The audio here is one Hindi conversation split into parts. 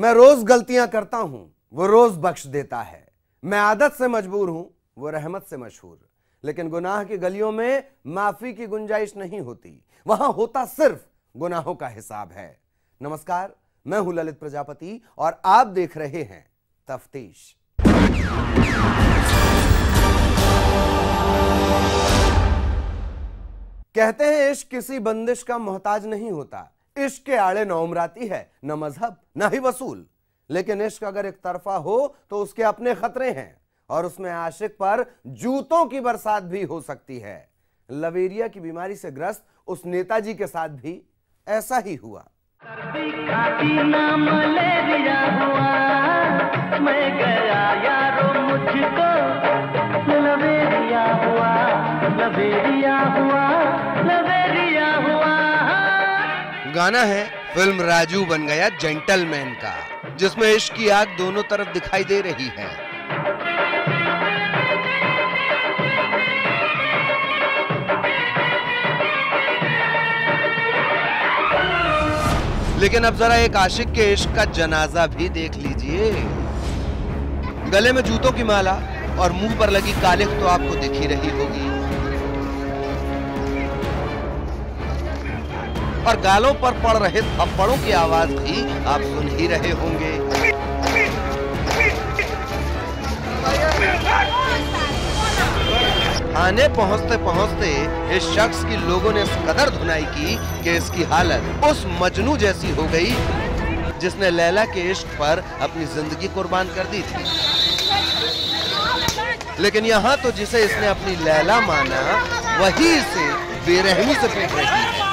मैं रोज गलतियां करता हूं, वो रोज बख्श देता है। मैं आदत से मजबूर हूं, वो रहमत से मशहूर। लेकिन गुनाह की गलियों में माफी की गुंजाइश नहीं होती, वहां होता सिर्फ गुनाहों का हिसाब है। नमस्कार, मैं हूं ललित प्रजापति और आप देख रहे हैं तफ्तीश। कहते हैं इश्क किसी बंदिश का मोहताज नहीं होता। इश्क के आड़े न उमराती है, न मजहब, न ही वसूल। लेकिन इश्क अगर एक तरफा हो तो उसके अपने खतरे हैं और उसमें आशिक पर जूतों की बरसात भी हो सकती है। लवेरिया की बीमारी से ग्रस्त उस नेताजी के साथ भी ऐसा ही हुआ। मैं गया यारो मुझको लवेरिया हुआ, लवेरिया हुआ, लवेरिया हुआ। गाना है फिल्म राजू बन गया जेंटलमैन का, जिसमें इश्क की आग दोनों तरफ दिखाई दे रही है। लेकिन अब जरा एक आशिक के इश्क का जनाजा भी देख लीजिए। गले में जूतों की माला और मुंह पर लगी कालिख तो आपको दिख ही रही होगी, और गालों पर पड़ रहे थप्पड़ों की आवाज भी आप सुन ही रहे होंगे। थाने पहुंचते पहुंचते इस शख्स की लोगों ने इस कदर धुनाई की कि इसकी हालत उस मजनू जैसी हो गई जिसने लैला के इश्क पर अपनी जिंदगी कुर्बान कर दी थी। लेकिन यहाँ तो जिसे इसने अपनी लैला माना वही इसे बेरहमी से पीट रही है।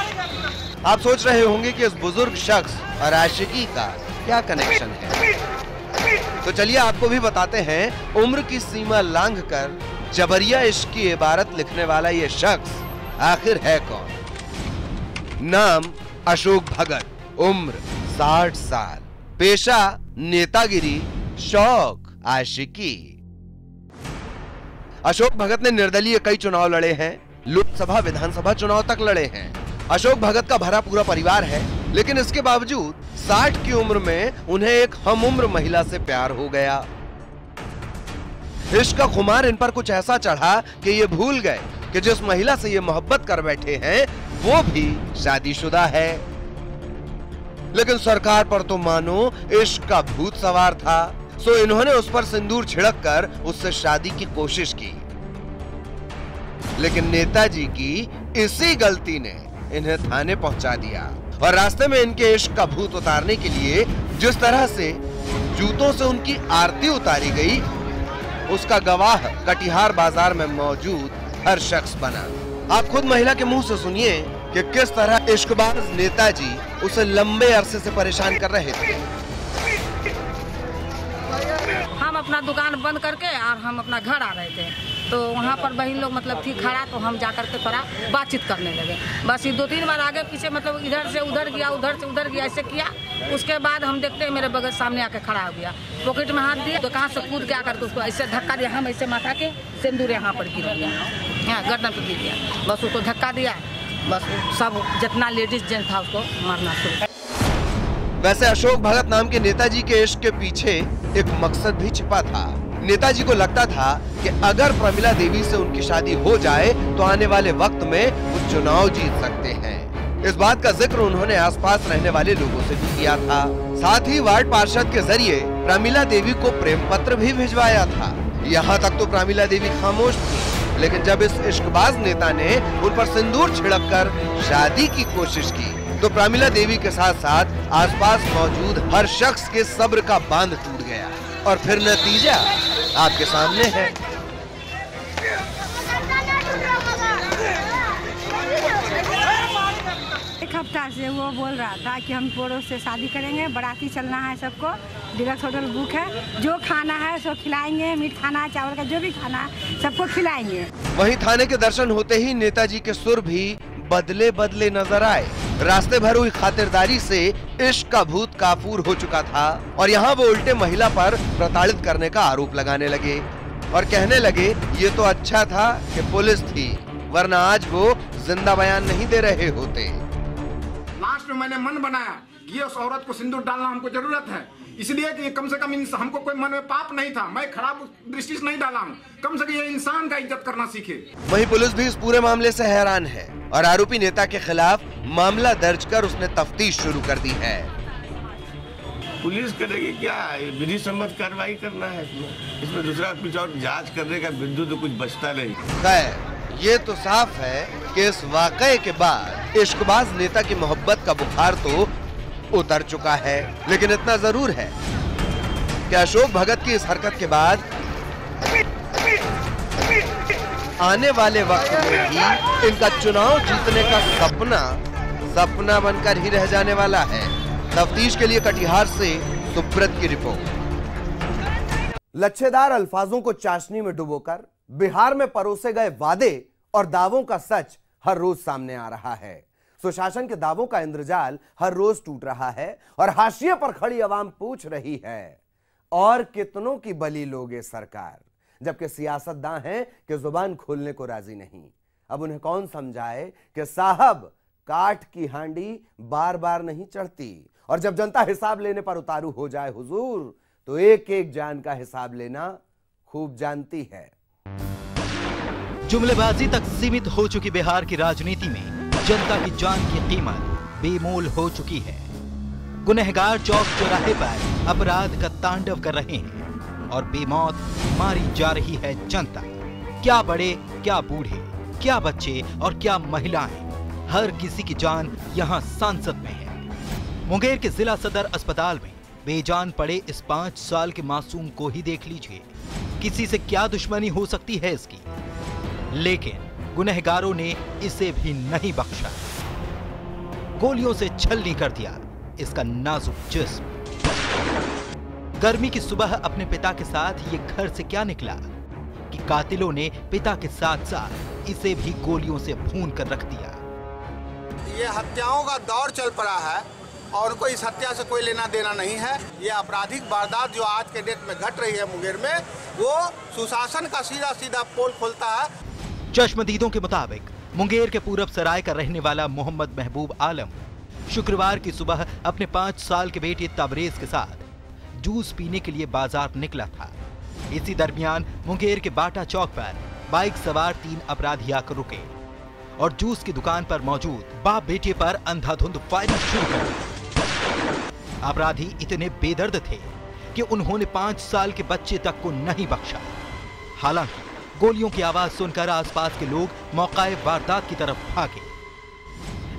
आप सोच रहे होंगे कि इस बुजुर्ग शख्स और आशिकी का क्या कनेक्शन है, तो चलिए आपको भी बताते हैं। उम्र की सीमा लांघकर जबरिया इश्क की इबारत लिखने वाला ये शख्स आखिर है कौन? नाम अशोक भगत, उम्र 60 साल, पेशा नेतागिरी, शौक आशिकी। अशोक भगत ने निर्दलीय कई चुनाव लड़े हैं, लोकसभा विधानसभा चुनाव तक लड़े हैं। अशोक भगत का भरा पूरा परिवार है, लेकिन इसके बावजूद 60 की उम्र में उन्हें एक हम उम्र महिला से प्यार हो गया। इश्क का खुमार इन पर कुछ ऐसा चढ़ा कि ये भूल गए कि जिस महिला से ये मोहब्बत कर बैठे हैं वो भी शादीशुदा है। लेकिन सरकार पर तो मानो इश्क का भूत सवार था, सो इन्होंने उस पर सिंदूर छिड़क कर उससे शादी की कोशिश की। लेकिन नेताजी की इसी गलती ने इन्हें थाने पहुंचा दिया, और रास्ते में इनके इश्क का भूत उतारने के लिए जिस तरह से जूतों से उनकी आरती उतारी गई, उसका गवाह कटिहार बाजार में मौजूद हर शख्स बना। आप खुद महिला के मुंह से सुनिए कि किस तरह इश्कबाज नेताजी उसे लंबे अरसे से परेशान कर रहे थे। हम अपना दुकान बंद करके और हम अपना घर आ रहे थे, तो वहाँ पर बहन लोग मतलब थी खड़ा, तो हम जा करके थोड़ा बातचीत करने लगे। बस ये 2-3 बार आगे पीछे मतलब इधर से उधर गया, उधर से उधर गया, ऐसे किया। उसके बाद हम देखते हैं मेरे बगल सामने आके खड़ा हो गया, पॉकेट में हाथ दिया, तो कहाँ से कूद के आकर उसको ऐसे धक्का दिया। हम ऐसे माथा के सिंदूर यहाँ पर गिर गया, यहाँ गर्दन पर गिर गया। बस उसको धक्का दिया, बस सब जितना लेडीज जेंट्स था उसको मारना शुरू। वैसे अशोक भगत नाम के नेताजी के इश्क के पीछे एक मकसद भी छिपा था। नेताजी को लगता था कि अगर प्रमिला देवी से उनकी शादी हो जाए तो आने वाले वक्त में वो चुनाव जीत सकते हैं। इस बात का जिक्र उन्होंने आसपास रहने वाले लोगों से भी किया था। साथ ही वार्ड पार्षद के जरिए प्रमिला देवी को प्रेम पत्र भी भिजवाया था। यहाँ तक तो प्रमिला देवी खामोश थी, लेकिन जब इस इश्कबाज नेता ने उन पर सिंदूर छिड़क कर शादी की कोशिश की तो प्रमिला देवी के साथ साथ आसपास मौजूद हर शख्स के सब्र का बांध टूट गया, और फिर नतीजा आपके सामने है। एक हफ्ता से वो बोल रहा था कि हम पड़ोस से शादी करेंगे, बाराती चलना है सबको, डिलक्स होटल बुक है, जो खाना है सो खिलाएंगे, मीट खाना है, चावल का जो भी खाना है सबको खिलाएंगे। वहीं थाने के दर्शन होते ही नेताजी के सुर भी बदले बदले नजर आए। रास्ते भर हुई खातिरदारी से इश्क का भूत काफूर हो चुका था, और यहाँ वो उल्टे महिला पर प्रताड़ित करने का आरोप लगाने लगे और कहने लगे ये तो अच्छा था कि पुलिस थी, वरना आज वो जिंदा बयान नहीं दे रहे होते। लास्ट में मैंने मन बनाया कि उस औरत को सिंदूर डालना हमको जरूरत है, इसलिए कि कम से कम हमको कोई मन में पाप नहीं था, मैं खराब दृष्टि से नहीं डाला हूँ, कम से कम ये इंसान का इज्जत करना सीखे। वहीं पुलिस भी इस पूरे मामले से हैरान है और आरोपी नेता के खिलाफ मामला दर्ज कर उसने तफ्तीश शुरू कर दी है। पुलिस करेगी क्या, विधि सम्मत कार्रवाई करना है इसमें दूसरा कुछ और जांच करने का बिंदु तो कुछ बचता नहीं। खैर ये तो साफ है कि इस वाकये के बाद इश्कबाज नेता की मोहब्बत का बुखार तो उतर चुका है, लेकिन इतना जरूर है कि अशोक भगत की इस हरकत के बाद आने वाले वक्त में भी इनका चुनाव जीतने का सपना बनकर ही रह जाने वाला है। तफ्तीश के लिए कटिहार से सुब्रत की रिपोर्ट। लच्छेदार अल्फाजों को चाशनी में डुबोकर बिहार में परोसे गए वादे और दावों का सच हर रोज सामने आ रहा है। सुशासन के दावों का इंद्रजाल हर रोज टूट रहा है और हाशिए पर खड़ी आवाम पूछ रही है, और कितनों की बलि लोगे सरकार, जबकि सियासतदां हैं कि जुबान खोलने को राजी नहीं। अब उन्हें कौन समझाए कि साहब काठ की हांडी बार बार नहीं चढ़ती, और जब जनता हिसाब लेने पर उतारू हो जाए हुजूर, तो एक एक जान का हिसाब लेना खूब जानती है। जुमलेबाजी तक सीमित हो चुकी बिहार की राजनीति में जनता की जान की कीमत बेमोल हो चुकी है। गुनहगार चौक चौराहे पर अपराध का तांडव कर रहे हैं और बेमौत मारी जा रही है जनता। क्या बड़े, क्या बूढ़े, क्या बच्चे और क्या महिलाएं, हर किसी की जान यहाँ सांसद में है। मुंगेर के जिला सदर अस्पताल में बेजान पड़े इस 5 साल के मासूम को ही देख लीजिए। किसी से क्या दुश्मनी हो सकती है इसकी, लेकिन गुनहगारों ने इसे भी नहीं बख्शा। गोलियों से छलनी कर दिया इसका नाजुक जिस्म। गर्मी की सुबह अपने पिता के साथ ये घर से क्या निकला कि कातिलों ने पिता के साथ साथ इसे भी गोलियों से भून कर रख दिया। ये हत्याओं का दौर चल पड़ा है और उनको इस हत्या से कोई लेना देना नहीं है। ये आपराधिक वारदात जो आज के डेट में घट रही है मुंगेर में, वो सुशासन का सीधा सीधा पोल खोलता है। चश्मदीदों के मुताबिक मुंगेर के पूरब सराय का रहने वाला मोहम्मद महबूब आलम शुक्रवार की सुबह अपने 5 साल के बेटे तबरेज के साथ जूस पीने के लिए बाजार निकला था। इसी दरमियान मुंगेर के बाटा चौक पर बाइक सवार 3 अपराधी आकर रुके और जूस की दुकान पर मौजूद बाप बेटे पर अंधाधुंध फायरिंग शुरू कर दी। अपराधी इतने बेदर्द थे कि उन्होंने 5 साल के बच्चे तक को नहीं बख्शा। हालांकि गोलियों की आवाज सुनकर आसपास के लोग मौकाए वारदात की तरफ भागे,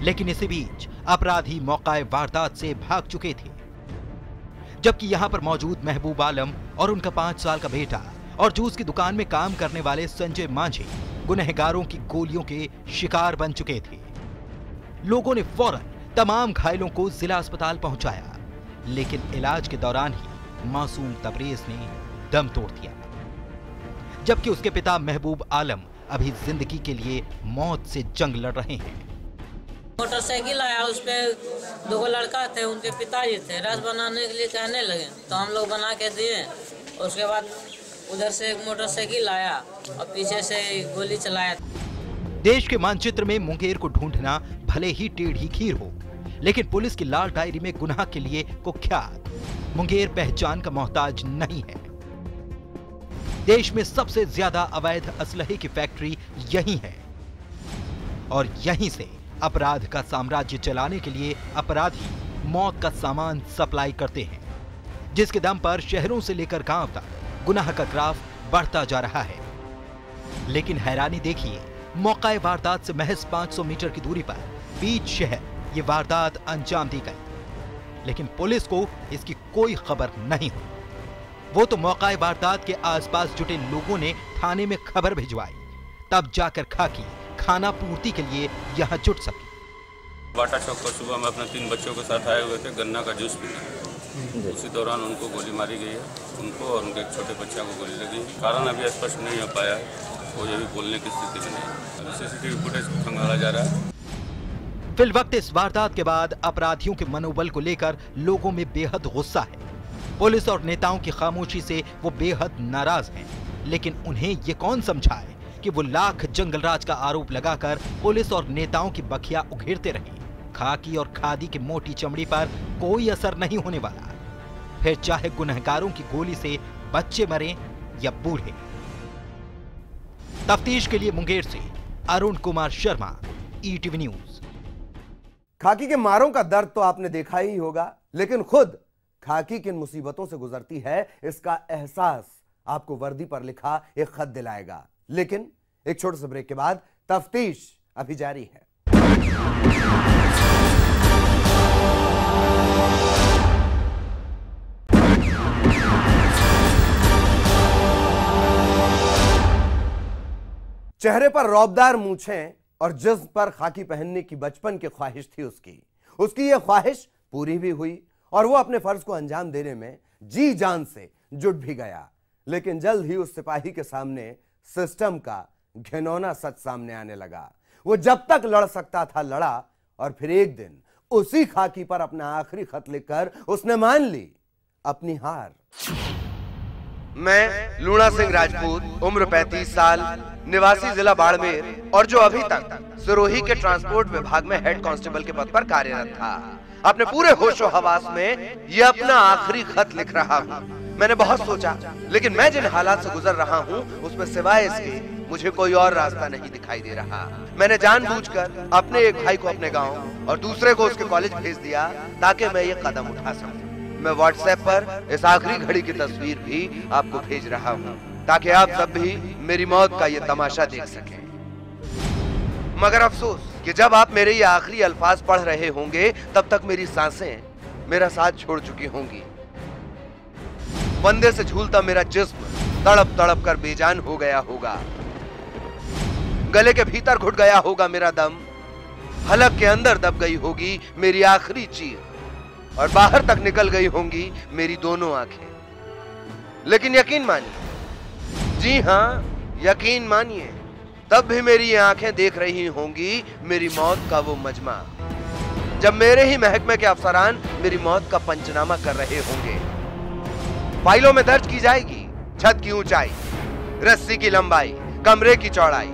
लेकिन इसी बीच अपराधी मौकाए वारदात से भाग चुके थे, जबकि यहां पर मौजूद महबूब आलम और उनका 5 साल का बेटा और जूस की दुकान में काम करने वाले संजय मांझी गुनहगारों की गोलियों के शिकार बन चुके थे। लोगों ने फौरन तमाम घायलों को जिला अस्पताल पहुंचाया, लेकिन इलाज के दौरान ही मासूम तबरेज ने दम तोड़ दिया, जबकि उसके पिता महबूब आलम अभी जिंदगी के लिए मौत से जंग लड़ रहे हैं। मोटरसाइकिल आया, उस पे 2 लड़का थे, उनके पिताजी थे, रस बनाने के लिए कहने लगे तो हम लोग बना के दिए। उसके बाद उधर से एक मोटरसाइकिल आया और पीछे से गोली चलाया। देश के मानचित्र में मुंगेर को ढूंढना भले ही टेढ़ी खीर हो, लेकिन पुलिस की लाल डायरी में गुनाह के लिए कुख्यात मुंगेर पहचान का मोहताज नहीं है। देश में सबसे ज्यादा अवैध असलहे की फैक्ट्री यही है और यहीं से अपराध का साम्राज्य चलाने के लिए अपराधी मौत का सामान सप्लाई करते हैं, जिसके दम पर शहरों से लेकर गांव तक गुनाह का ग्राफ बढ़ता जा रहा है। लेकिन हैरानी देखिए, मौका वारदात से महज 500 मीटर की दूरी पर बीच शहर ये वारदात अंजाम दी गई, लेकिन पुलिस को इसकी कोई खबर नहीं हुई। वो तो मौका वारदात के आसपास जुटे लोगों ने थाने में खबर भिजवाई, तब जाकर खाकी खाना पूर्ति के लिए यहाँ जुट सकी। बाटा चौक पर सुबह में अपने 3 बच्चों के साथ आए हुए थे गन्ना का जूस पीने। उसी दौरान उनको गोली मारी गई है, उनको और उनके एक छोटे बच्चे को गोली लगी। कारण अभी स्पष्ट नहीं हो पाया है, वो ये भी बोलने की स्थिति में नहीं। सीसीटीवी फुटेज खंगाला जा रहा है। फिलवक्त इस वारदात के बाद अपराधियों के मनोबल को लेकर लोगों में बेहद गुस्सा है। पुलिस और नेताओं की खामोशी से वो बेहद नाराज हैं, लेकिन उन्हें ये कौन समझाए कि वो लाख जंगलराज का आरोप लगाकर पुलिस और नेताओं की बखिया उघेड़ते रहे। खाकी और खादी की मोटी चमड़ी पर कोई असर नहीं होने वाला। फिर चाहे गुनहगारों की गोली से बच्चे मरें या बूढ़े। तफ्तीश के लिए मुंगेर से अरुण कुमार शर्मा, ईटीवी न्यूज। खाकी के मारों का दर्द तो आपने देखा ही होगा, लेकिन खुद खाकी किन मुसीबतों से गुजरती है इसका एहसास आपको वर्दी पर लिखा एक खत दिलाएगा। लेकिन एक छोटे से ब्रेक के बाद तफ्तीश अभी जारी है। चेहरे पर रौबदार मूंछें और जिस्म पर खाकी पहनने की बचपन की ख्वाहिश थी उसकी यह ख्वाहिश पूरी भी हुई और वो अपने फर्ज को अंजाम देने में जी जान से जुट भी गया। लेकिन जल्द ही उस सिपाही के सामने सिस्टम का घिनौना सच सामने आने लगा। वो जब तक लड़ सकता था लड़ा और फिर एक दिन उसी खाकी पर अपना आखिरी खत लिखकर उसने मान ली अपनी हार। मैं लूणा सिंह राजपूत, उम्र 35 साल, निवासी जिला बाड़मेर और जो अभी तक सिरोही के ट्रांसपोर्ट विभाग में हेड कांस्टेबल के पद पर कार्यरत था, अपने पूरे होशो हवास में यह अपना आखिरी खत लिख रहा हूँ। मैंने बहुत सोचा, लेकिन मैं जिन हालात से गुजर रहा हूँ उसमें सिवाय इसके मुझे कोई और रास्ता नहीं दिखाई दे रहा। मैंने जानबूझकर अपने एक भाई को अपने गांव और दूसरे को उसके कॉलेज भेज दिया ताकि मैं ये कदम उठा सकूं। मैं व्हाट्सएप पर इस आखिरी घड़ी की तस्वीर भी आपको भेज रहा हूँ ताकि आप सब भी मेरी मौत का ये तमाशा देख सकें। मगर अफसोस कि जब आप मेरे ये आखिरी अल्फाज पढ़ रहे होंगे तब तक मेरी सांसें मेरा साथ छोड़ चुकी होंगी। फंदे से झूलता मेरा जिस्म तड़प तड़प कर बेजान हो गया होगा। गले के भीतर घुट गया होगा मेरा दम, हलक के अंदर दब गई होगी मेरी आखिरी चीख और बाहर तक निकल गई होंगी मेरी दोनों आंखें। लेकिन यकीन मानिए, जी हां यकीन मानिए, तब भी मेरी ये आंखें देख रही होंगी मेरी मौत का वो मजमा, जब मेरे ही महकमे के अफसरान मेरी मौत का पंचनामा कर रहे होंगे। फाइलों में दर्ज की जाएगी छत की ऊंचाई, रस्सी की लंबाई, कमरे की चौड़ाई।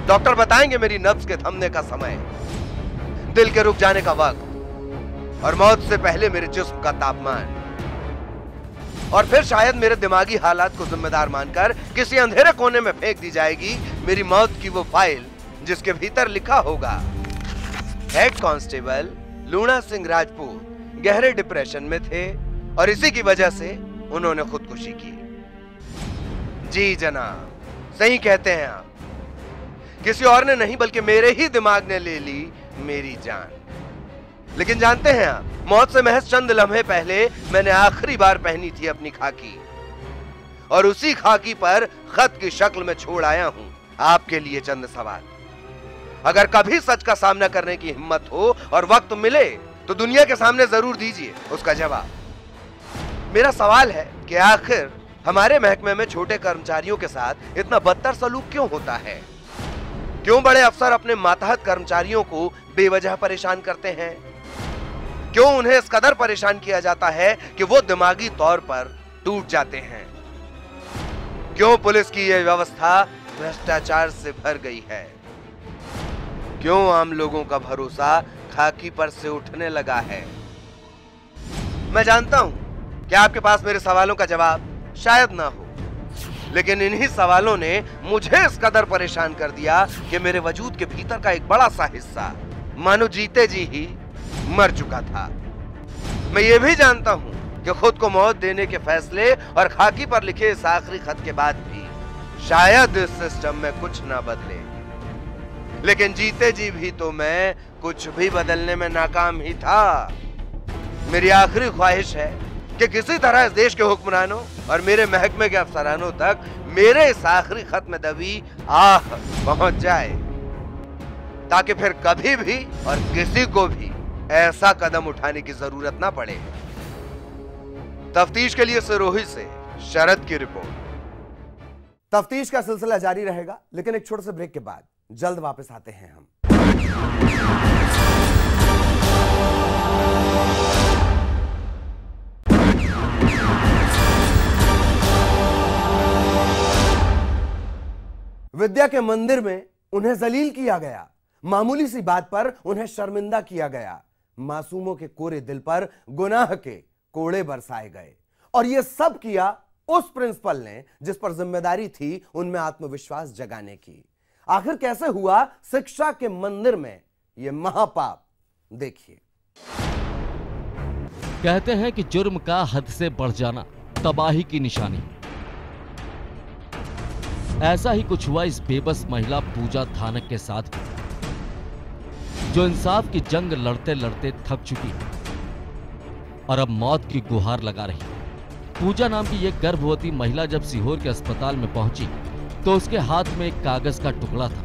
डॉक्टर बताएंगे मेरी नब्ज के थमने का समय, दिल के रुक जाने का वक्त और मौत से पहले मेरे जिस्म का तापमान। और फिर शायद मेरे दिमागी हालात को जिम्मेदार मानकर किसी अंधेरे कोने में फेंक दी जाएगी मेरी मौत की वो फाइल जिसके भीतर लिखा होगा, हेड कांस्टेबल लूणा सिंह राजपूत गहरे डिप्रेशन में थे और इसी की वजह से उन्होंने खुदकुशी की। जी जनाब, सही कहते हैं आप, किसी और ने नहीं बल्कि मेरे ही दिमाग ने ले ली मेरी जान। लेकिन जानते हैं आप, मौत से महज चंद लम्हे पहले मैंने आखिरी बार पहनी थी अपनी खाकी और उसी खाकी पर खत की शक्ल में छोड़ आया हूं आपके लिए चंद सवाल। अगर कभी सच का सामना करने की हिम्मत हो और वक्त मिले तो दुनिया के सामने जरूर दीजिए उसका जवाब। मेरा सवाल है कि आखिर हमारे महकमे में छोटे कर्मचारियों के साथ इतना बदतर सलूक क्यों होता है? क्यों बड़े अफसर अपने मातहत कर्मचारियों को बेवजह परेशान करते हैं? क्यों उन्हें इस कदर परेशान किया जाता है कि वो दिमागी तौर पर टूट जाते हैं? क्यों पुलिस की यह व्यवस्था भ्रष्टाचार से भर गई है? क्यों आम लोगों का भरोसा खाकी पर से उठने लगा है? मैं जानता हूं कि आपके पास मेरे सवालों का जवाब शायद ना हो, लेकिन इन्हीं सवालों ने मुझे इस कदर परेशान कर दिया कि मेरे वजूद के भीतर का एक बड़ा सा हिस्सा मानो जीते जी ही मर चुका था। मैं ये भी जानता हूं कि खुद को मौत देने के फैसले और खाकी पर लिखे इस आखिरी खत के बाद भी शायद इस सिस्टम में कुछ ना बदले, लेकिन जीते जी भी तो मैं कुछ भी बदलने में नाकाम ही था। मेरी आखिरी ख्वाहिश है कि किसी तरह इस देश के हुक्मरानों और मेरे महकमे के अफसरानों तक मेरे इस आखिरी खत में दबी आह पहुंच जाए, ताकि फिर कभी भी और किसी को भी ऐसा कदम उठाने की जरूरत ना पड़े। तफ्तीश के लिए सिरोही से शरद की रिपोर्ट। तफ्तीश का सिलसिला जारी रहेगा, लेकिन एक छोटे से ब्रेक के बाद जल्द वापस आते हैं हम। विद्या के मंदिर में उन्हें जलील किया गया, मामूली सी बात पर उन्हें शर्मिंदा किया गया, मासूमों के कोरे दिल पर गुनाह के कोड़े बरसाए गए। और यह सब किया उस प्रिंसिपल ने जिस पर जिम्मेदारी थी उनमें आत्मविश्वास जगाने की। आखिर कैसे हुआ शिक्षा के मंदिर में यह महापाप, देखिए। कहते हैं कि जुर्म का हद से बढ़ जाना तबाही की निशानी। ऐसा ही कुछ हुआ इस बेबस महिला पूजा धानक के साथ भी, जो इंसाफ की जंग लड़ते लड़ते थक चुकी और अब मौत की गुहार लगा रही। पूजा नाम की यह गर्भवती महिला जब सीहोर के अस्पताल में पहुंची तो उसके हाथ में एक कागज का टुकड़ा था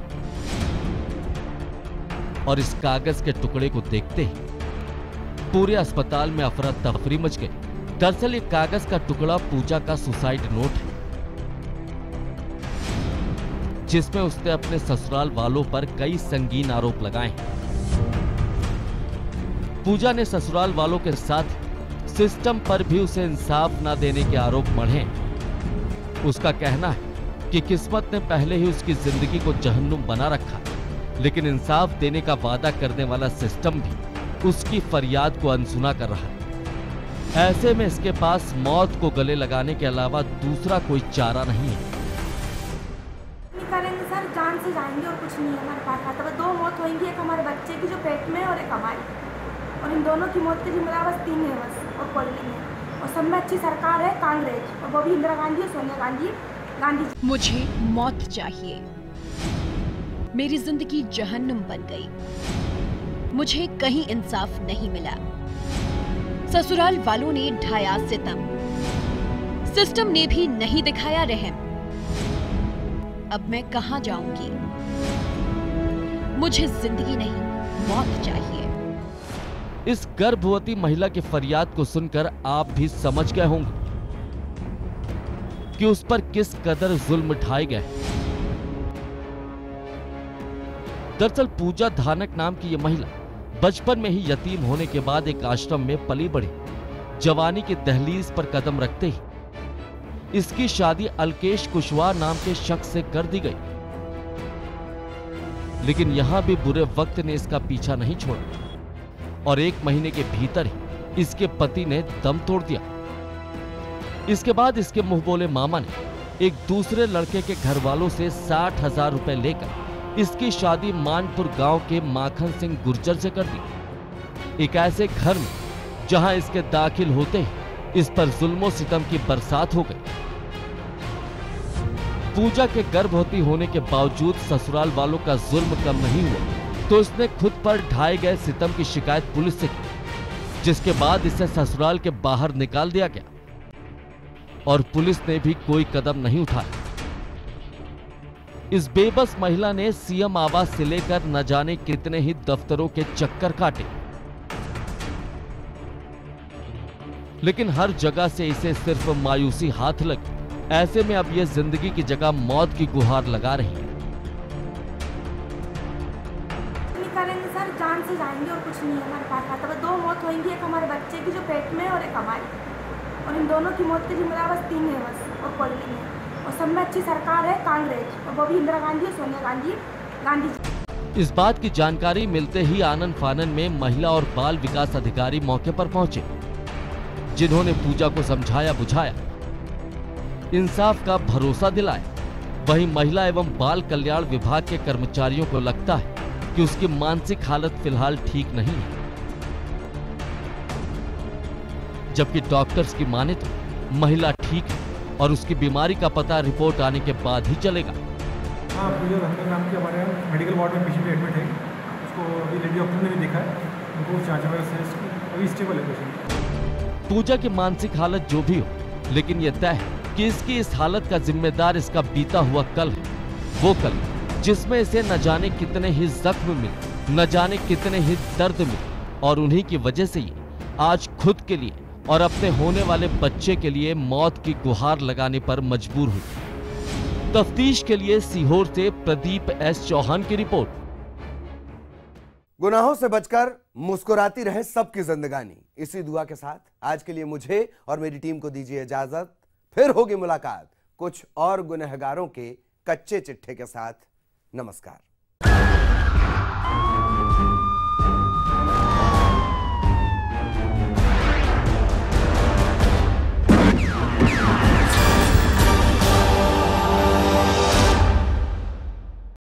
और इस कागज के टुकड़े को देखते ही पूरे अस्पताल में अफरा तफरी मच गई। दरअसल ये कागज का टुकड़ा पूजा का सुसाइड नोट है, जिसमें उसने अपने ससुराल वालों पर कई संगीन आरोप लगाए हैं। पूजा ने ससुराल वालों के साथ सिस्टम पर भी उसे इंसाफ न देने के आरोप मढ़े हैं। उसका कहना है कि किस्मत ने पहले ही उसकी जिंदगी को जहन्नुम बना रखा, लेकिन इंसाफ देने का वादा करने वाला सिस्टम भी उसकी फरियाद को अनसुना कर रहा है। ऐसे में इसके पास मौत को गले लगाने के अलावा दूसरा कोई चारा नहीं है। करेंगे सर, जान से जाएंगे और कुछ नहीं है हमारे पास। तब 2 मौत होंगी, एक हमारे बच्चे की जो पेट में और एक हमारी, और इन दोनों की मौत के जिम्मेदार बस 3 है बस, और कोई नहीं है। और सब में अच्छी सरकार है कांग्रेस, और वो भी इंदिरा गांधी और सोनिया गांधी। मुझे मौत चाहिए, मेरी जिंदगी जहन्नुम बन गई, मुझे कहीं इंसाफ नहीं मिला। ससुराल वालों ने ढाया सितम, सिस्टम ने भी नहीं दिखाया रहम। अब मैं कहां जाऊंगी? मुझे जिंदगी नहीं, मौत चाहिए। इस गर्भवती महिला की फरियाद को सुनकर आप भी समझ गए होंगे कि उस पर किस कदर जुल्म ढाए गए। दरअसल पूजा धानक नाम की यह महिला बचपन में ही यतीम होने के बाद एक आश्रम में पली बढ़ी। जवानी के दहलीज पर कदम रखते ही इसकी शादी अलकेश कुशवाहा नाम के शख्स से कर दी गई, लेकिन यहां भी बुरे वक्त ने इसका पीछा नहीं छोड़ा और 1 महीने के भीतर ही इसके पति ने दम तोड़ दिया। इसके बाद इसके मुंह बोले मामा ने एक दूसरे लड़के के घर वालों से 60,000 रुपए लेकर इसकी शादी मानपुर गांव के माखन सिंह गुर्जर से कर दी। एक ऐसे घर में जहां इसके दाखिल होते ही इस पर जुल्मों सितम की बरसात हो गई। पूजा के गर्भवती होने के बावजूद ससुराल वालों का जुल्म कम नहीं हुआ तो इसने खुद पर ढाए गए सितम की शिकायत पुलिस से की, जिसके बाद इसे ससुराल के बाहर निकाल दिया गया और पुलिस ने भी कोई कदम नहीं उठाया। इस बेबस महिला ने सीएम आवास से लेकर न जाने कितने ही दफ्तरों के चक्कर काटे, लेकिन हर जगह से इसे सिर्फ मायूसी हाथ लगी। ऐसे में अब ये जिंदगी की जगह मौत की गुहार लगा रही है। करेंगे सर, जान से जाएंगे और कुछ नहीं है हमारे पास। तब 2 मौत होंगी, एक हमारे बच्चे की जो पेट में और एक हमारी, और इन दोनों की मौत के जिम्मेदार बस 3 है बस, और कोई नहीं है। और सब में अच्छी सरकार है कांग्रेस, और वो भी इंदिरा गांधी और सोनिया गांधी। इस बात की जानकारी मिलते ही आनन फानन में महिला और बाल विकास अधिकारी मौके पर पहुंचे, जिन्होंने पूजा को समझाया बुझाया, इंसाफ का भरोसा दिलाया। वहीं महिला एवं बाल कल्याण विभाग के कर्मचारियों को लगता है कि उसकी मानसिक हालत फिलहाल ठीक नहीं है, जबकि डॉक्टर्स की माने तो महिला ठीक है और उसकी बीमारी का पता रिपोर्ट आने के बाद ही चलेगा। हाँ, पूजा धानक नाम की हमारे यहाँ मेडिकल वार्ड में पेशेंट एडमिट है। उसको अभी लेडी डॉक्टर ने भी देखा है, उनको जांच वगैरह से अभी स्टेबल है पेशेंट। पूजा की मानसिक हालत जो भी हो, लेकिन यह तय है कि इसकी इस हालत का जिम्मेदार इसका बीता हुआ कल है। वो कल जिसमें इसे न जाने कितने ही जख्म मिले, न जाने कितने ही दर्द मिले, और उन्हीं की वजह से ये आज खुद के लिए और अपने होने वाले बच्चे के लिए मौत की गुहार लगाने पर मजबूर हुई। तफ्तीश के लिए सीहोर से प्रदीप एस चौहान की रिपोर्ट। गुनाहों से बचकर मुस्कुराती रहे सबकी जिंदगानी, इसी दुआ के साथ आज के लिए मुझे और मेरी टीम को दीजिए इजाजत। फिर होगी मुलाकात कुछ और गुनहगारों के कच्चे चिट्ठे के साथ। नमस्कार।